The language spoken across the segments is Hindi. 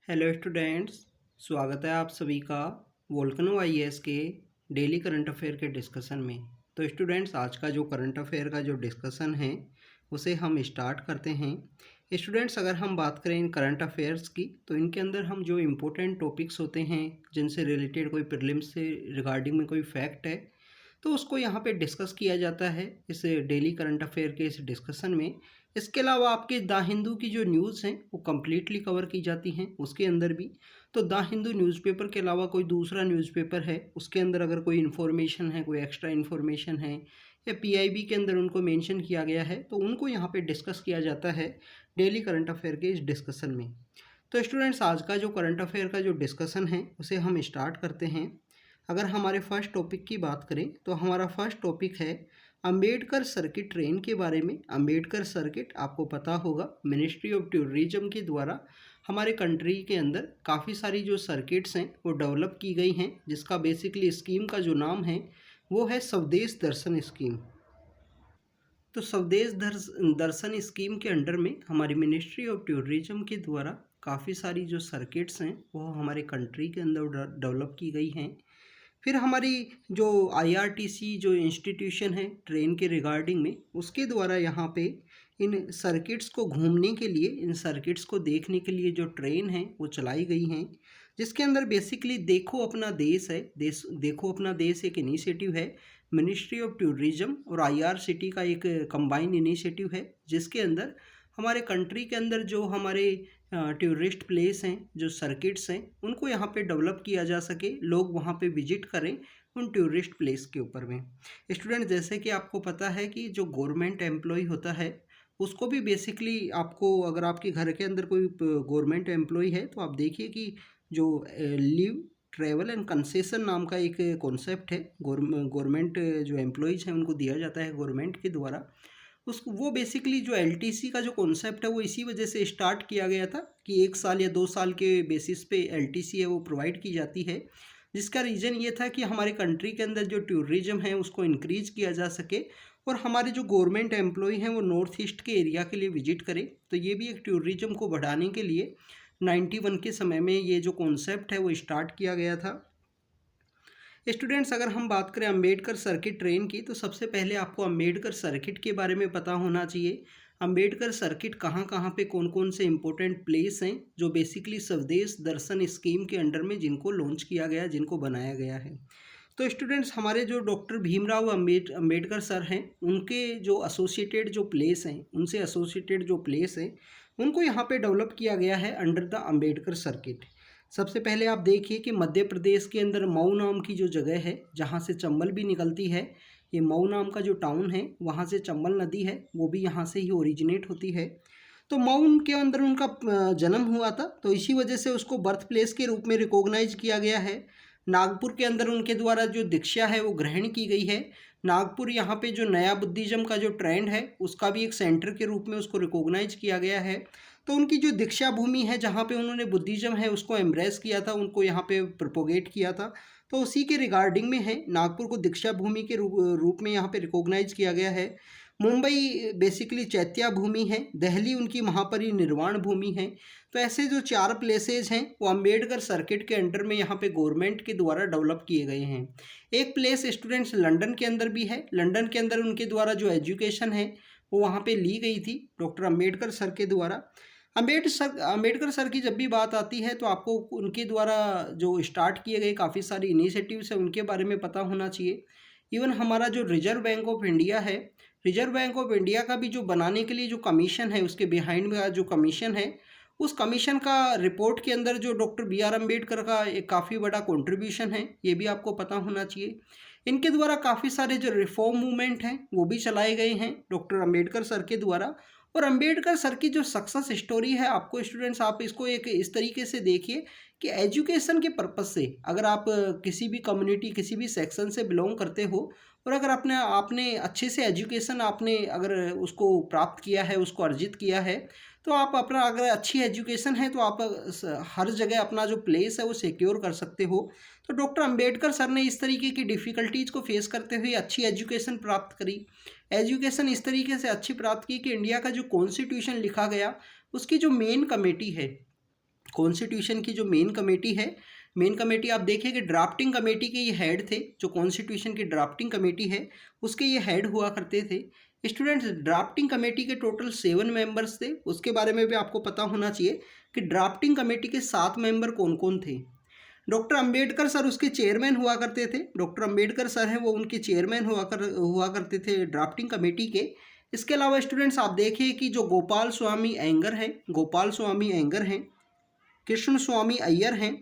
Hello students. स्वागत है आप सभी का वोल्केनो आईएएस के डेली करंट अफेयर के डिस्कशन में। तो स्टूडेंट्स, आज का जो करंट अफेयर का जो डिस्कशन है उसे हम स्टार्ट करते हैं। स्टूडेंट्स, अगर हम बात करें इन करंट अफेयर्स की तो इनके अंदर हम जो इम्पोर्टेंट टॉपिक्स होते हैं जिनसे रिलेटेड कोई प्रीलिम्स से रिगार्डिंग में कोई फैक्ट है तो उसको यहाँ पे डिस्कस किया जाता है इस डेली करंट अफेयर के इस डिस्कशन में। इसके अलावा आपके द हिंदू की जो न्यूज़ हैं वो कम्प्लीटली कवर की जाती हैं उसके अंदर भी। तो द हिंदू न्यूज़पेपर के अलावा कोई दूसरा न्यूज़पेपर है उसके अंदर अगर कोई इन्फॉर्मेशन है, कोई एक्स्ट्रा इन्फॉर्मेशन है या पीआईबी के अंदर उनको मेंशन किया गया है तो उनको यहाँ पे डिस्कस किया जाता है डेली करंट अफेयर के इस डिस्कशन में। तो स्टूडेंट्स, आज का जो करंट अफेयर का जो डिस्कशन है उसे हम स्टार्ट करते हैं। अगर हमारे फर्स्ट टॉपिक की बात करें तो हमारा फर्स्ट टॉपिक है अंबेडकर सर्किट ट्रेन के बारे में। अंबेडकर सर्किट आपको पता होगा मिनिस्ट्री ऑफ टूरिज्म के द्वारा हमारे कंट्री के अंदर काफ़ी सारी जो सर्किट्स हैं वो डेवलप की गई हैं, जिसका बेसिकली स्कीम का जो नाम है वो है स्वदेश दर्शन स्कीम। तो स्वदेश दर्शन स्कीम के अंडर में हमारी मिनिस्ट्री ऑफ टूरिज्म के द्वारा काफ़ी सारी जो सर्किट्स हैं वो हमारे कंट्री के अंदर डेवलप की गई हैं। फिर हमारी जो आईआरटीसी जो इंस्टीट्यूशन है ट्रेन के रिगार्डिंग में उसके द्वारा यहाँ पे इन सर्किट्स को घूमने के लिए, इन सर्किट्स को देखने के लिए जो ट्रेन है वो चलाई गई हैं, जिसके अंदर बेसिकली देखो अपना देश है। देखो अपना देश एक इनिशिएटिव है मिनिस्ट्री ऑफ टूरिज्म और आईआरसीटी का एक कंबाइंड इनिशिएटिव है, जिसके अंदर हमारे कंट्री के अंदर जो हमारे टूरिस्ट प्लेस हैं, जो सर्किट्स हैं, उनको यहाँ पे डेवलप किया जा सके, लोग वहाँ पे विजिट करें उन टूरिस्ट प्लेस के ऊपर में। स्टूडेंट, जैसे कि आपको पता है कि जो गवर्नमेंट एम्प्लॉय होता है उसको भी बेसिकली आपको, अगर आपके घर के अंदर कोई गवर्नमेंट एम्प्लॉय है तो आप देखिए कि जो लीव ट्रैवल एंड कंसेशन नाम का एक कॉन्सेप्ट है गवर्नमेंट जो एम्प्लॉयज़ हैं उनको दिया जाता है गवर्नमेंट के द्वारा। उसको वो बेसिकली जो एलटीसी का जो कॉन्सेप्ट है वो इसी वजह से स्टार्ट किया गया था कि 1 साल या 2 साल के बेसिस पे एलटीसी है वो प्रोवाइड की जाती है, जिसका रीज़न ये था कि हमारे कंट्री के अंदर जो टूरिज्म है उसको इंक्रीज किया जा सके और हमारे जो गवर्नमेंट एम्प्लॉय हैं वो नॉर्थ ईस्ट के एरिया के लिए विजिट करें। तो ये भी एक टूरिज्म को बढ़ाने के लिए 91 के समय में ये जो कॉन्सेप्ट है वो स्टार्ट किया गया था। स्टूडेंट्स, अगर हम बात करें अंबेडकर सर्किट ट्रेन की तो सबसे पहले आपको अंबेडकर सर्किट के बारे में पता होना चाहिए। अंबेडकर सर्किट कहाँ कहाँ पे कौन कौन से इंपॉर्टेंट प्लेस हैं जो बेसिकली स्वदेश दर्शन स्कीम के अंडर में जिनको लॉन्च किया गया, जिनको बनाया गया है। तो स्टूडेंट्स, हमारे जो डॉक्टर भीमराव अंबेडकर सर हैं उनके जो एसोसिएटेड जो प्लेस हैं, उनसे एसोसिएटेड जो प्लेस हैं उनको यहाँ पे डेवलप किया गया है अंडर द अंबेडकर सर्किट। सबसे पहले आप देखिए कि मध्य प्रदेश के अंदर मऊ नाम की जो जगह है जहाँ से चंबल भी निकलती है, ये मऊ नाम का जो टाउन है वहाँ से चंबल नदी है वो भी यहाँ से ही ओरिजिनेट होती है। तो मऊ के अंदर उनका जन्म हुआ था तो इसी वजह से उसको बर्थ प्लेस के रूप में रिकॉग्नाइज किया गया है। नागपुर के अंदर उनके द्वारा जो दीक्षा है वो ग्रहण की गई है। नागपुर यहाँ पे जो नया बुद्धिज़्म का जो ट्रेंड है उसका भी एक सेंटर के रूप में उसको रिकॉग्नाइज किया गया है। तो उनकी जो दीक्षा भूमि है जहाँ पे उन्होंने बुद्धिज़्म है उसको एम्ब्रेस किया था, उनको यहाँ पे प्रोपोगेट किया था, तो उसी के रिगार्डिंग में है नागपुर को दीक्षा भूमि के रूप में यहाँ पे रिकॉग्नाइज किया गया है। मुंबई बेसिकली चैत्या भूमि है, दिल्ली उनकी महापरिनिर्वाण भूमि है। तो ऐसे जो 4 प्लेसेज हैं वो अंबेडकर सर्किट के अंडर में यहाँ पे गवर्नमेंट के द्वारा डेवलप किए गए हैं। एक प्लेस स्टूडेंट्स लंदन के अंदर भी है। लंदन के अंदर उनके द्वारा जो एजुकेशन है वो वहाँ पे ली गई थी डॉक्टर अंबेडकर सर के द्वारा। अंबेडकर सर की जब भी बात आती है तो आपको उनके द्वारा जो स्टार्ट किए गए काफ़ी सारी इनिशिएटिव्स हैं उनके बारे में पता होना चाहिए। इवन हमारा जो रिजर्व बैंक ऑफ इंडिया है, रिजर्व बैंक ऑफ इंडिया का भी जो बनाने के लिए जो कमीशन है, उसके बिहाइंड का जो कमीशन है, उस कमीशन का रिपोर्ट के अंदर जो डॉक्टर बी आर अम्बेडकर का एक काफ़ी बड़ा कंट्रीब्यूशन है, ये भी आपको पता होना चाहिए। इनके द्वारा काफ़ी सारे जो रिफॉर्म मूवमेंट हैं वो भी चलाए गए हैं डॉक्टर अम्बेडकर सर के द्वारा। और अम्बेडकर सर की जो सक्सेस स्टोरी है, आपको स्टूडेंट्स आप इसको एक इस तरीके से देखिए कि एजुकेशन के पर्पज़ से अगर आप किसी भी कम्युनिटी, किसी भी सेक्शन से बिलोंग करते हो और अगर आपने अच्छे से एजुकेशन आपने अगर उसको प्राप्त किया है, उसको अर्जित किया है, तो आप अपना अगर अच्छी एजुकेशन है तो आप हर जगह अपना जो प्लेस है वो सिक्योर कर सकते हो। तो डॉक्टर अंबेडकर सर ने इस तरीके की डिफ़िकल्टीज़ को फेस करते हुए अच्छी एजुकेशन प्राप्त करी। एजुकेशन इस तरीके से अच्छी प्राप्त की कि इंडिया का जो कॉन्स्टिट्यूशन लिखा गया उसकी जो मेन कमेटी है कॉन्स्टिट्यूशन की जो मेन कमेटी है, मेन कमेटी आप देखिए कि ड्राफ्टिंग कमेटी के ये हेड थे, जो कॉन्स्टिट्यूशन की ड्राफ्टिंग कमेटी है उसके ये हेड हुआ करते थे। स्टूडेंट्स, ड्राफ्टिंग कमेटी के टोटल 7 मेंबर्स थे, उसके बारे में भी आपको पता होना चाहिए कि ड्राफ्टिंग कमेटी के 7 मेंबर कौन कौन थे। डॉक्टर अंबेडकर सर उसके चेयरमैन हुआ करते थे, डॉक्टर अंबेडकर सर हैं वो उनके चेयरमैन हुआ करते थे ड्राफ्टिंग कमेटी के। इसके अलावा स्टूडेंट्स आप देखिए कि जो गोपाल स्वामी अयंगर हैं, गोपाल स्वामी अयंगर हैं, कृष्ण स्वामी अय्यर हैं,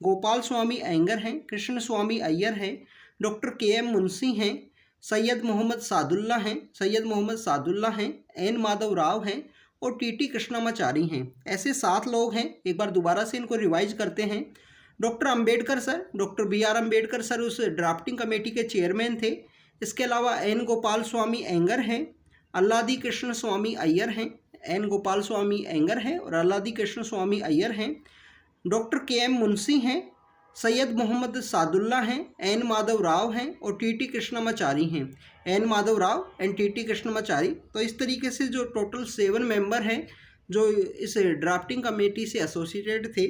गोपाल स्वामी अयंगर हैं, कृष्ण स्वामी अय्यर हैं, डॉक्टर के.एम. मुंशी हैं, सैयद मोहम्मद सादुल्ला हैं, सैयद मोहम्मद सादुल्ला हैं, एन माधव राव हैं और टी.टी. कृष्णामाचारी हैं। ऐसे 7 लोग हैं। एक बार दोबारा से इनको रिवाइज करते हैं। Doctor Ambedkar sir, doctor B R. Ambedkar sir उस ड्राफ्टिंग कमेटी के चेयरमैन थे। इसके अलावा एन गोपाल स्वामी अयंगर हैं, अल्लादी कृष्ण स्वामी अय्यर हैं, एन गोपाल स्वामी अयंगर हैं और अल्लादी कृष्ण स्वामी अय्यर हैं। Doctor KM. मुंशी हैं, सैयद मोहम्मद सादुल्ला हैं, एन माधव राव हैं और टी.टी. कृष्णामाचारी हैं, N Madhava Rao and T T. Krishnamachari. तो इस तरीके से जो टोटल 7 मेंबर हैं जो इस ड्राफ्टिंग कमेटी से एसोसिएटेड थे।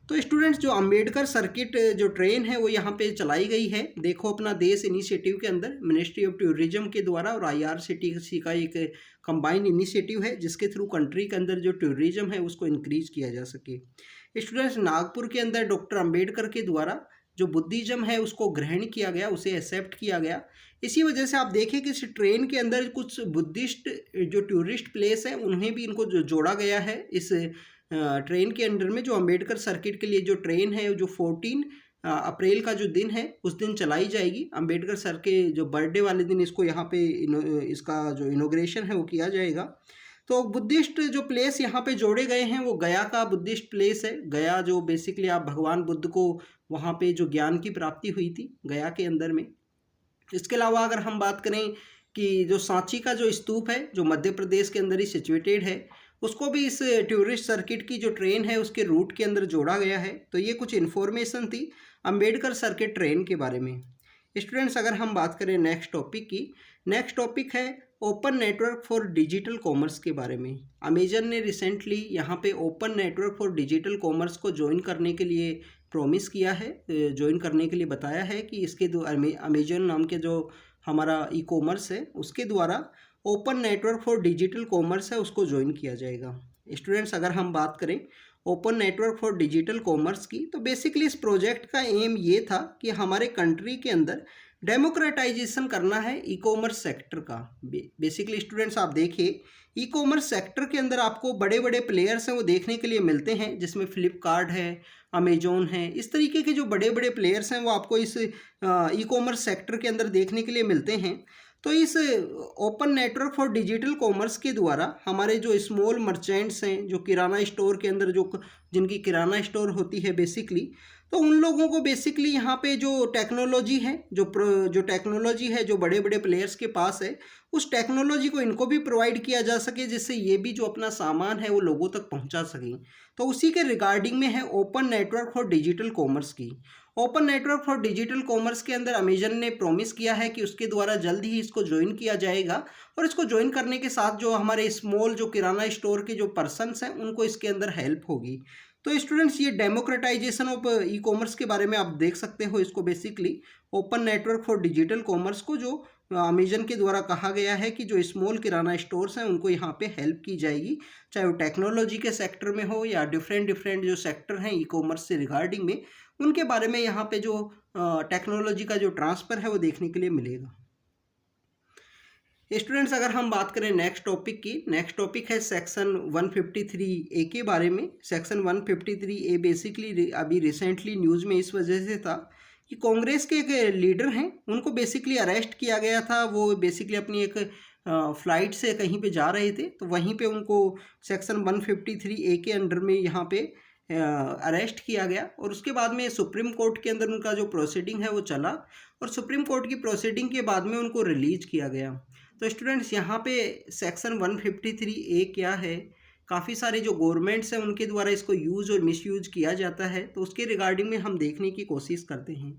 तो स्टूडेंट्स, जो अंबेडकर सर्किट जो ट्रेन है वो यहाँ पे चलाई गई है। देखो, अपना देश इनिशिएटिव के अंदर मिनिस्ट्री ऑफ टूरिज्म के द्वारा और IRCTC का एक कंबाइंड इनिशिएटिव है जिसके थ्रू कंट्री के अंदर जो टूरिज्म है उसको इंक्रीज किया जा सके। स्टूडेंट्स, नागपुर के अंदर डॉक्टर अंबेडकर के द्वारा जो बुद्धिज्म है उसको ग्रहण किया गया, उसे एक्सेप्ट किया गया। इसी वजह से आप देखें कि इस ट्रेन के अंदर कुछ बुद्धिस्ट जो टूरिस्ट प्लेस है उन्हें भी इनको जो जोड़ा गया है इस ट्रेन के अंडर में। जो अंबेडकर सर्किट के लिए जो ट्रेन है जो 14 अप्रैल का जो दिन है उस दिन चलाई जाएगी। अंबेडकर सर के जो बर्थडे वाले दिन इसको यहाँ पे इसका जो इनॉग्रेशन है वो किया जाएगा। तो बुद्धिस्ट जो प्लेस यहाँ पे जोड़े गए हैं वो गया का बुद्धिस्ट प्लेस है। गया जो बेसिकली आप भगवान बुद्ध को वहाँ पे जो ज्ञान की प्राप्ति हुई थी गया के अंदर में। इसके अलावा अगर हम बात करें कि जो सांची का जो स्तूप है जो मध्य प्रदेश के अंदर ही सिचुएटेड है, उसको भी इस टूरिस्ट सर्किट की जो ट्रेन है उसके रूट के अंदर जोड़ा गया है। तो ये कुछ इन्फॉर्मेशन थी अंबेडकर सर्किट ट्रेन के बारे में। स्टूडेंट्स, अगर हम बात करें नेक्स्ट टॉपिक की, नेक्स्ट टॉपिक है open network for digital commerce के बारे में। अमेजन ने रिसेंटली यहाँ पे open network for digital commerce को ज्वाइन करने के लिए प्रॉमिस किया है, ज्वाइन करने के लिए बताया है कि इसके अमेजन नाम के जो हमारा ई कॉमर्स है उसके द्वारा open network for digital commerce है उसको ज्वाइन किया जाएगा। स्टूडेंट्स, अगर हम बात करें open network for digital commerce की, तो बेसिकली इस प्रोजेक्ट का एम ये था कि हमारे कंट्री के अंदर डेमोक्रेटाइजेशन करना है ई कॉमर्स सेक्टर का। बेसिकली स्टूडेंट्स आप देखिए, ई कॉमर्स सेक्टर के अंदर आपको बड़े बड़े प्लेयर्स हैं वो देखने के लिए मिलते हैं, जिसमें फ्लिपकार्ट है, अमेजोन है। इस तरीके के जो बड़े बड़े प्लेयर्स हैं वो आपको इस ई कॉमर्स सेक्टर के अंदर देखने के लिए मिलते हैं। तो इस open network for digital commerce के द्वारा हमारे जो स्मॉल मर्चेंट्स हैं, जो किराना स्टोर के अंदर जो जिनकी किराना स्टोर होती है बेसिकली, तो उन लोगों को बेसिकली यहाँ पे जो टेक्नोलॉजी है जो टेक्नोलॉजी है जो बड़े बड़े प्लेयर्स के पास है, उस टेक्नोलॉजी को इनको भी प्रोवाइड किया जा सके जिससे ये भी जो अपना सामान है वो लोगों तक पहुँचा सकें। तो उसी के रिगार्डिंग में है open network for digital commerce की। Open network for digital commerce के अंदर अमेजन ने प्रॉमिस किया है कि उसके द्वारा जल्द ही इसको ज्वाइन किया जाएगा और इसको ज्वाइन करने के साथ जो हमारे स्मॉल जो किराना स्टोर के जो पर्सन्स हैं उनको इसके अंदर हेल्प होगी। तो स्टूडेंट्स, ये डेमोक्रेटाइजेशन ऑफ ई कॉमर्स के बारे में आप देख सकते हो। इसको basically open network for digital commerce को जो अमेजन के द्वारा कहा गया है कि जो स्मॉल किराना स्टोर्स हैं उनको यहाँ पे हेल्प की जाएगी, चाहे वो टेक्नोलॉजी के सेक्टर में हो या डिफरेंट जो सेक्टर हैं ई कॉमर्स से रिगार्डिंग में, उनके बारे में यहाँ पे जो टेक्नोलॉजी का जो ट्रांसफ़र है वो देखने के लिए मिलेगा। स्टूडेंट्स, अगर हम बात करें नेक्स्ट टॉपिक की, नेक्स्ट टॉपिक है सेक्शन 153A के बारे में। सेक्शन 153A बेसिकली अभी रिसेंटली न्यूज़ में इस वजह से था कि कांग्रेस के एक लीडर हैं उनको बेसिकली अरेस्ट किया गया था। वो बेसिकली अपनी एक फ़्लाइट से कहीं पे जा रहे थे, तो वहीं पे उनको सेक्शन 153A के अंडर में यहाँ पे अरेस्ट किया गया और उसके बाद में सुप्रीम कोर्ट के अंदर उनका जो प्रोसीडिंग है वो चला और सुप्रीम कोर्ट की प्रोसीडिंग के बाद में उनको रिलीज किया गया। तो स्टूडेंट्स, यहाँ पे सेक्शन 153A क्या है, काफ़ी सारे जो गवर्नमेंट्स हैं उनके द्वारा इसको यूज़ और मिसयूज किया जाता है, तो उसके रिगार्डिंग में हम देखने की कोशिश करते हैं।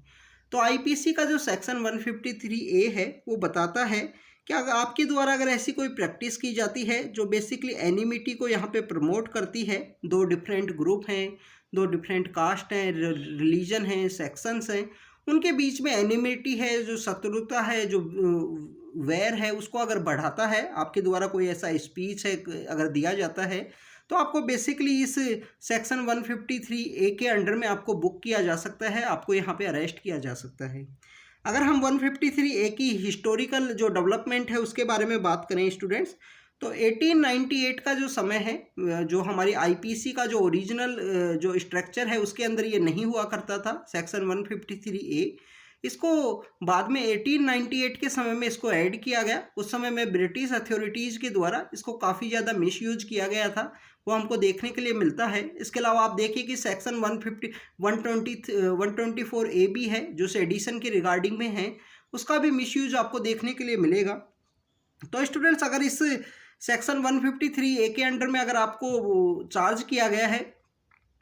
तो आईपीसी का जो सेक्शन 153A है वो बताता है क्या आपके द्वारा अगर ऐसी कोई प्रैक्टिस की जाती है जो बेसिकली एनिमिटी को यहाँ पे प्रमोट करती है, दो डिफरेंट ग्रुप हैं, दो डिफरेंट कास्ट हैं, रिलीजन हैं, सेक्शंस हैं, उनके बीच में एनिमिटी है, जो शत्रुता है, जो वैर है, उसको अगर बढ़ाता है, आपके द्वारा कोई ऐसा स्पीच है अगर दिया जाता है, तो आपको बेसिकली इस सेक्शन 153 ए के अंडर में आपको बुक किया जा सकता है, आपको यहाँ पे अरेस्ट किया जा सकता है। अगर हम 153 ए की हिस्टोरिकल जो डेवलपमेंट है उसके बारे में बात करें स्टूडेंट्स, तो 1898 का जो समय है, जो हमारी आईपीसी का जो ओरिजिनल जो स्ट्रक्चर है उसके अंदर ये नहीं हुआ करता था सेक्शन 153 ए। इसको बाद में 1898 के समय में इसको ऐड किया गया। उस समय में ब्रिटिश अथॉरिटीज़ के द्वारा इसको काफ़ी ज़्यादा मिसयूज किया गया था, वो हमको देखने के लिए मिलता है। इसके अलावा आप देखिए कि सेक्शन 124 ए भी है जो सेडिशन के रिगार्डिंग में है, उसका भी मिसयूज आपको देखने के लिए मिलेगा। तो स्टूडेंट्स, अगर इस सेक्शन 153 ए के अंडर में अगर आपको चार्ज किया गया है,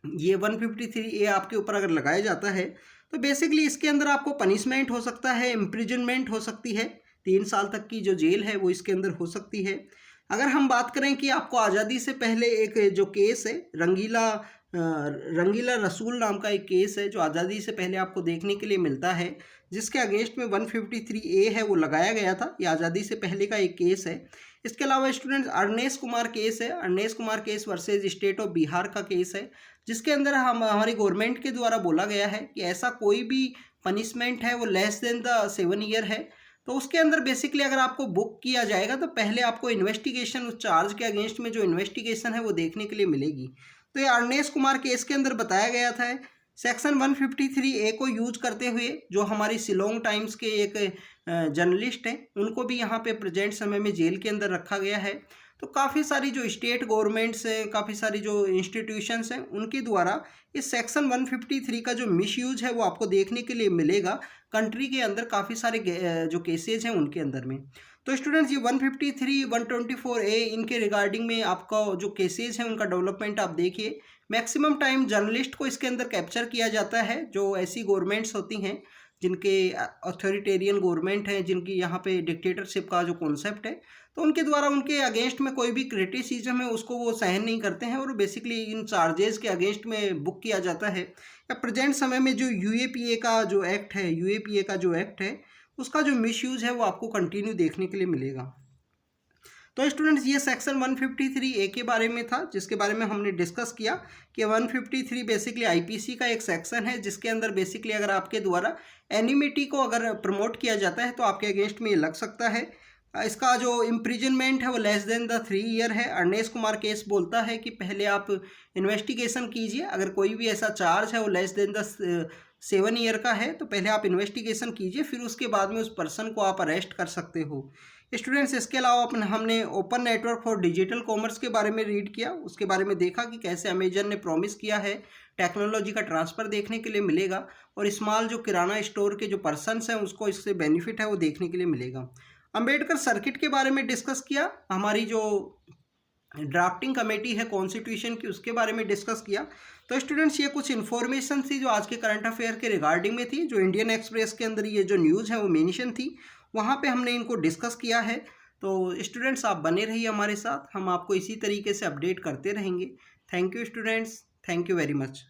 ये 153 ए आपके ऊपर अगर लगाया जाता है, तो बेसिकली इसके अंदर आपको पनिशमेंट हो सकता है, इम्प्रिजनमेंट हो सकती है, 3 साल तक की जो जेल है वो इसके अंदर हो सकती है। अगर हम बात करें कि आपको आज़ादी से पहले एक जो केस है, रंगीला रसूल नाम का एक केस है जो आज़ादी से पहले आपको देखने के लिए मिलता है, जिसके अगेंस्ट में 153 ए है वो लगाया गया था। ये आज़ादी से पहले का एक केस है। इसके अलावा स्टूडेंट्स, अर्नेश कुमार केस है, Arnesh Kumar case versus state of Bihar का केस है, जिसके अंदर हमारी गवर्नमेंट के द्वारा बोला गया है कि ऐसा कोई भी पनिशमेंट है वो लेस देन द 7 ईयर है। तो उसके अंदर बेसिकली अगर आपको बुक किया जाएगा तो पहले आपको इन्वेस्टिगेशन, उस चार्ज के अगेंस्ट में जो इन्वेस्टिगेशन है वो देखने के लिए मिलेगी। तो ये अर्नेश कुमार केस के अंदर बताया गया था। सेक्शन 153 ए को यूज करते हुए जो हमारी शिलोंग टाइम्स के एक जर्नलिस्ट हैं, उनको भी यहाँ पे प्रेजेंट समय में जेल के अंदर रखा गया है। तो काफ़ी सारी जो स्टेट गवर्नमेंट्स हैं, काफ़ी सारी जो इंस्टीट्यूशंस हैं, उनके द्वारा इस सेक्शन 153 का जो मिसयूज है वो आपको देखने के लिए मिलेगा कंट्री के अंदर, काफ़ी सारे जो केसेज हैं उनके अंदर में। तो स्टूडेंट्स, ये 153, 124 ए इनके रिगार्डिंग में आपका जो केसेज हैं उनका डेवलपमेंट आप देखिए। मैक्सिमम टाइम जर्नलिस्ट को इसके अंदर कैप्चर किया जाता है, जो ऐसी गवर्नमेंट्स होती हैं जिनके अथॉरिटेरियन गवर्नमेंट हैं, जिनकी यहाँ पे डिक्टेटरशिप का जो कॉन्सेप्ट है, तो उनके द्वारा उनके अगेंस्ट में कोई भी क्रिटिसिज्म है उसको वो सहन नहीं करते हैं और बेसिकली इन चार्जेस के अगेंस्ट में बुक किया जाता है। या प्रेजेंट समय में जो यूएपीए का जो एक्ट है, उसका जो मिसयूज है वो आपको कंटिन्यू देखने के लिए मिलेगा। तो स्टूडेंट्स, ये सेक्शन 153 ए के बारे में था, जिसके बारे में हमने डिस्कस किया कि 153 बेसिकली आईपीसी का एक सेक्शन है, जिसके अंदर बेसिकली अगर आपके द्वारा एनिमिटी को अगर प्रमोट किया जाता है तो आपके अगेंस्ट में ये लग सकता है। इसका जो इम्प्रिजनमेंट है वो लेस देन द 3 ईयर है। अर्नेश कुमार केस बोलता है कि पहले आप इन्वेस्टिगेशन कीजिए, अगर कोई भी ऐसा चार्ज है वो लेस देन द 7 ईयर का है तो पहले आप इन्वेस्टिगेशन कीजिए, फिर उसके बाद में उस पर्सन को आप अरेस्ट कर सकते हो। स्टूडेंट्स, इसके अलावा हमने open network for digital commerce के बारे में रीड किया, उसके बारे में देखा कि कैसे अमेजन ने प्रॉमिस किया है टेक्नोलॉजी का ट्रांसफ़र देखने के लिए मिलेगा और स्मॉल जो किराना स्टोर के जो पर्सनस हैं उसको इससे बेनिफिट है वो देखने के लिए मिलेगा। अंबेडकर सर्किट के बारे में डिस्कस किया, हमारी जो ड्राफ्टिंग कमेटी है कॉन्स्टिट्यूशन की उसके बारे में डिस्कस किया। तो स्टूडेंट्स, ये कुछ इन्फॉर्मेशन थी जो आज के करंट अफेयर के रिगार्डिंग में थी, जो इंडियन एक्सप्रेस के अंदर ये जो न्यूज़ है वो मेंशन थी, वहाँ पे हमने इनको डिस्कस किया है। तो स्टूडेंट्स, आप बने रहिए हमारे साथ, हम आपको इसी तरीके से अपडेट करते रहेंगे। Thank you students, thank you very much.